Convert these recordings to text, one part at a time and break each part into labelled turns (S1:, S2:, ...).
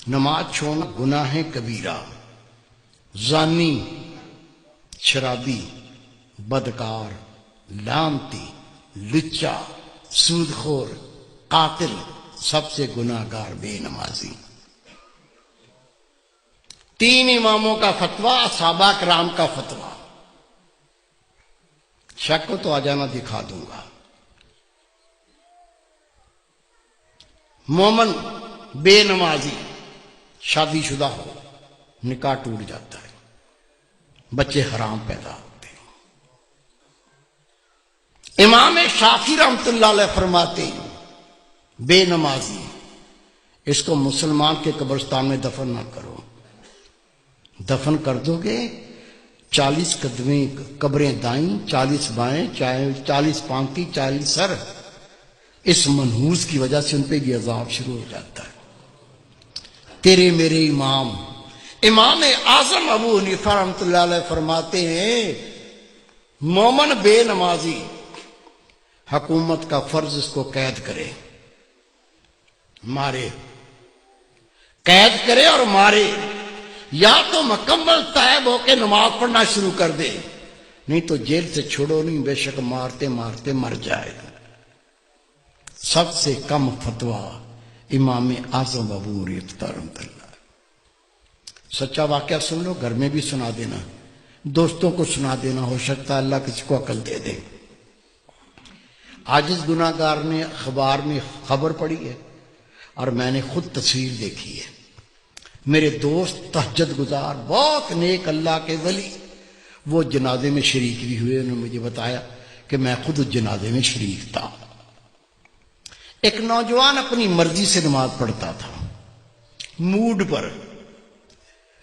S1: نماز چھوڑنا گناہ کبیرہ، زانی، شرابی، بدکار، لعنتی، لچا، سودخور، قاتل، سب سے گناہ گار بے نمازی۔ 3 اماموں کا فتویٰ، صحابہ کرام کا فتویٰ۔ شک کو تو آ جانا، دکھا دوں گا۔ مومن بے نمازی شادی شدہ ہو، نکاح ٹوٹ جاتا ہے، بچے حرام پیدا ہوتے ہیں۔ امام شافعی رحمۃ اللہ علیہ فرماتے ہیں بے نمازی اس کو مسلمان کے قبرستان میں دفن نہ کرو، دفن کر دو گے 40 قدمیں قبریں دائیں، 40 بائیں، 40 پانتی، 40 سر، اس منحوس کی وجہ سے ان پہ یہ عذاب شروع ہو جاتا ہے۔ تیرے میرے امام اعظم ابو حنیفہ رحمۃ اللہ علیہ فرماتے ہیں مومن بے نمازی حکومت کا فرض اس کو قید کرے، مارے، قید کرے اور مارے، یا تو مکمل تائب ہو کے نماز پڑھنا شروع کر دے، نہیں تو جیل سے چھوڑو نہیں، بے شک مارتے مارتے مر جائے گا۔ سب سے کم فتویٰ امام اعظم ابو حنیفہ رحمۃ اللہ۔ سچا واقعہ سن لو، گھر میں بھی سنا دینا، دوستوں کو سنا دینا، ہو سکتا ہے اللہ کسی کو عقل دے دے۔ عاجز گناہ گار نے اخبار میں خبر پڑھی ہے اور میں نے خود تصویر دیکھی ہے۔ میرے دوست تہجد گزار، بہت نیک اللہ کے ولی، وہ جنازے میں شریک بھی ہوئے، انہوں نے مجھے بتایا کہ میں خود اس جنازے میں شریک تھا۔ ایک نوجوان اپنی مرضی سے نماز پڑھتا تھا، موڈ پر،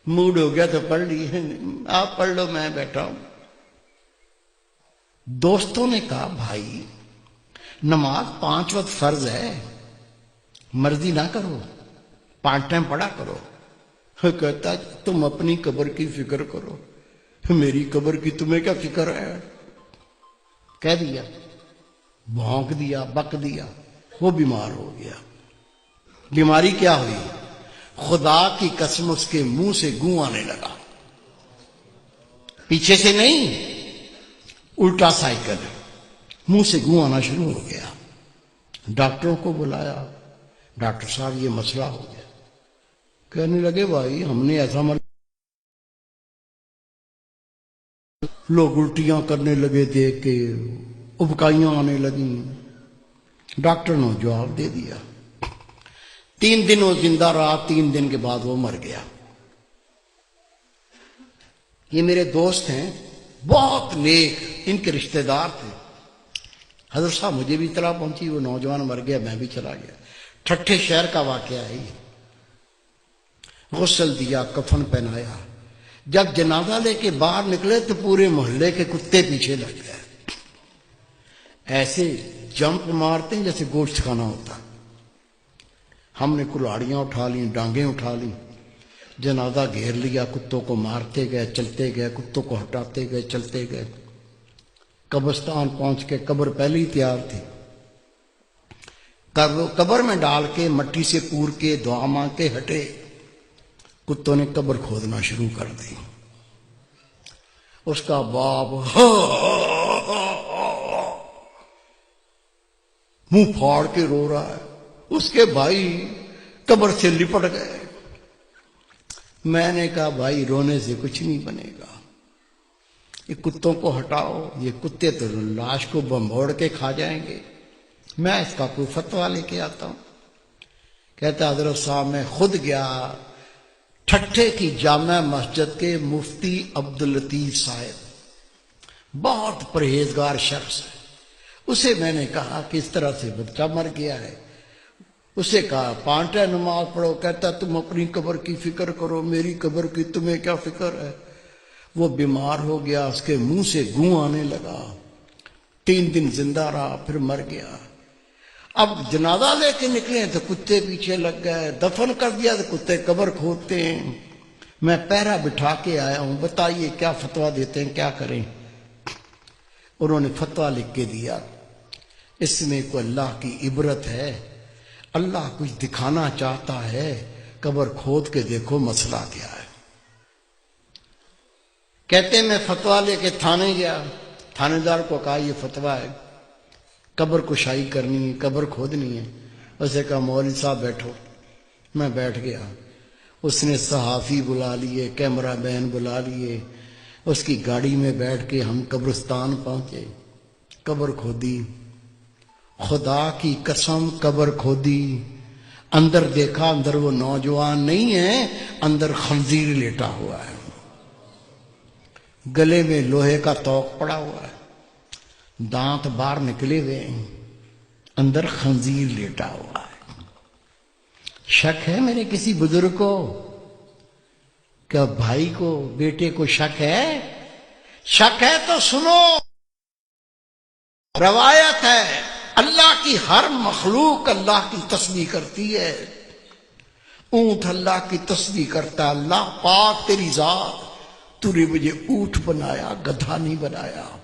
S1: موڈ ہو گیا تو پڑھ لی، آپ پڑھ لو میں بیٹھا ہوں۔ دوستوں نے کہا بھائی نماز 5 وقت فرض ہے، مرضی نہ کرو، 5 ٹائم پڑھا کرو۔ کہتا تم اپنی قبر کی فکر کرو، میری قبر کی تمہیں کیا فکر ہے؟ کہہ دیا، بھونک دیا، بک دیا، وہ بیمار ہو گیا۔ بیماری کیا ہوئی؟ خدا کی قسم اس کے منہ سے گوں آنے لگا، پیچھے سے نہیں، الٹا سائیکل، منہ سے گوں آنا شروع ہو گیا۔ ڈاکٹروں کو بلایا، ڈاکٹر صاحب یہ مسئلہ ہو گیا۔ کہنے لگے بھائی ہم نے ایسا لوگ الٹیاں کرنے لگے دیکھ کے، ابکائیاں آنے لگیں۔ ڈاکٹر نے جواب دے دیا۔ 3 دن وہ زندہ رہا، 3 دن کے بعد وہ مر گیا۔ یہ میرے دوست ہیں، بہت نیک، ان کے رشتہ دار تھے۔ حضرت صاحب مجھے بھی اطلاع پہنچی وہ نوجوان مر گیا، میں بھی چلا گیا۔ ٹھٹھے شہر کا واقعہ ہے یہ۔ غسل دیا، کفن پہنایا، جب جنازہ لے کے باہر نکلے تو پورے محلے کے کتے پیچھے لگ گئے، ایسے جمپ مارتے ہیں جیسے گوشت کھانا ہوتا۔ ہم نے کلاڑیاں اٹھا لیں، ڈانگیں اٹھا لیں، جنازہ گھیر لیا، کتوں کو مارتے گئے، چلتے گئے، کتوں کو ہٹاتے گئے، چلتے گئے۔ قبرستان پہنچ کے قبر پہلے ہی تیار تھی، قبر میں ڈال کے مٹی سے پور کے دعا مانگ کے ہٹے، کتوں نے قبر کھودنا شروع کر دی۔ اس کا باپ منہ پھاڑ کے رو رہا ہے، اس کے بھائی قبر سے لپٹ گئے۔ میں نے کہا بھائی رونے سے کچھ نہیں بنے گا، یہ کتوں کو ہٹاؤ، یہ کتے تو لاش کو بمبوڑ کے کھا جائیں گے، میں اس کا کوئی فتویٰ لے کے آتا ہوں۔ کہتا حضرت صاحب میں خود گیا ٹھٹھے کی جامع مسجد کے مفتی عبداللطیف صاحب، بہت پرہیزگار شخص ہے، اسے میں نے کہا کہ اس طرح سے بچہ مر گیا ہے، اسے کہا 5 ٹائم نماز پڑھو، کہتا تم اپنی قبر کی فکر کرو، میری قبر کی تمہیں کیا فکر ہے؟ وہ بیمار ہو گیا، اس کے منہ سے گوں آنے لگا، 3 دن زندہ رہا، پھر مر گیا۔ اب جنازہ لے کے نکلے تو کتے پیچھے لگ گئے، دفن کر دیا تو کتے قبر کھودتے ہیں۔ میں پہرا بٹھا کے آیا ہوں، بتائیے کیا فتویٰ دیتے ہیں، کیا کریں؟ انہوں نے فتویٰ لکھ کے دیا، اس میں کوئی اللہ کی عبرت ہے، اللہ کچھ دکھانا چاہتا ہے، قبر کھود کے دیکھو مسئلہ کیا ہے۔ کہتے میں فتویٰ لے کے تھانے گیا، تھانے دار کو کہا یہ فتویٰ ہے، قبر کشائی کرنی ہے، قبر کھودنی ہے۔ اسے کہا مولوی صاحب بیٹھو۔ میں بیٹھ گیا۔ اس نے صحافی بلا لیے، کیمرہ مین بلا لیے، اس کی گاڑی میں بیٹھ کے ہم قبرستان پہنچے، قبر کھودی۔ خدا کی قسم قبر کھودی، اندر دیکھا، اندر وہ نوجوان نہیں ہے، اندر خنزیر لیٹا ہوا ہے، گلے میں لوہے کا توق پڑا ہوا ہے، دانت باہر نکلے ہوئے ہیں، اندر خنزیر لیٹا ہوا ہے۔ شک ہے میرے کسی بزرگ کو؟ کیا بھائی کو، بیٹے کو شک ہے؟ شک ہے تو سنو، روایت ہے اللہ کی ہر مخلوق اللہ کی تسبیح کرتی ہے۔ اونٹ اللہ کی تسبیح کرتا ہے، اللہ پاک تیری ذات، تو نے مجھے اونٹ بنایا، گدھا نہیں بنایا۔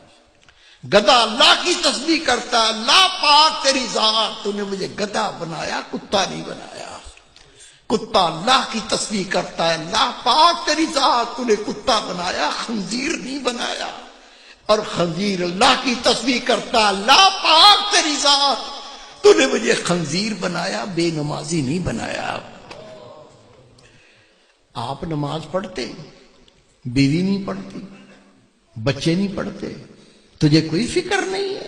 S1: گدھا اللہ کی تسبیح کرتا ہے، اللہ پاک تیری ذات، تو نے مجھے گدھا بنایا، کتا نہیں بنایا۔ کتا اللہ کی تسبیح کرتا ہے، اللہ پاک تیری ذات، تو نے کتا بنایا، خنزیر نہیں بنایا۔ اور خنزیر اللہ کی تسبیح کرتا ہے، اللہ پاک تیری ذات، تو نے مجھے خنزیر بنایا، بے نمازی نہیں بنایا۔ آپ نماز پڑھتے، بیوی نہیں پڑھتی، بچے نہیں پڑھتے، تجھے کوئی فکر نہیں ہے؟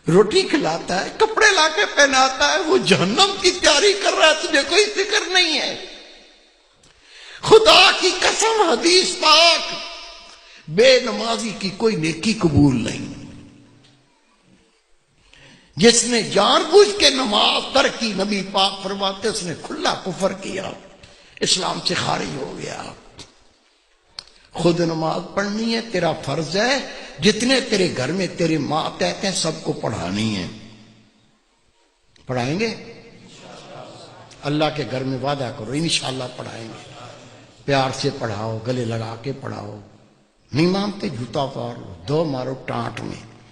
S1: روٹی کھلاتا ہے، کپڑے لا کے پہناتا ہے، وہ جہنم کی تیاری کر رہا ہے، تجھے کوئی فکر نہیں ہے؟ خدا کی قسم حدیث پاک، بے نمازی کی کوئی نیکی قبول نہیں۔ جس نے جان بوجھ کے نماز ترک کی، نبی پاک فرماتے اس نے کھلا کفر کیا، اسلام سے خارج ہو گیا۔ خود نماز پڑھنی ہے، تیرا فرض ہے، جتنے تیرے گھر میں تیرے ماتحت ہیں سب کو پڑھانی ہے۔ پڑھائیں گے؟ اللہ کے گھر میں وعدہ کرو انشاءاللہ پڑھائیں گے۔ پیار سے پڑھاؤ، گلے لگا کے پڑھاؤ، نہیں مانتے جوتا اتار لو، دو مارو ٹانٹ میں۔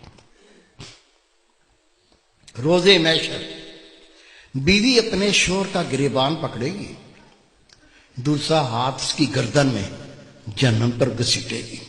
S1: روزے محشر بیوی اپنے شوہر کا گریبان پکڑے گی، دوسرا ہاتھ اس کی گردن میں جہنم پر گھسیٹے گی۔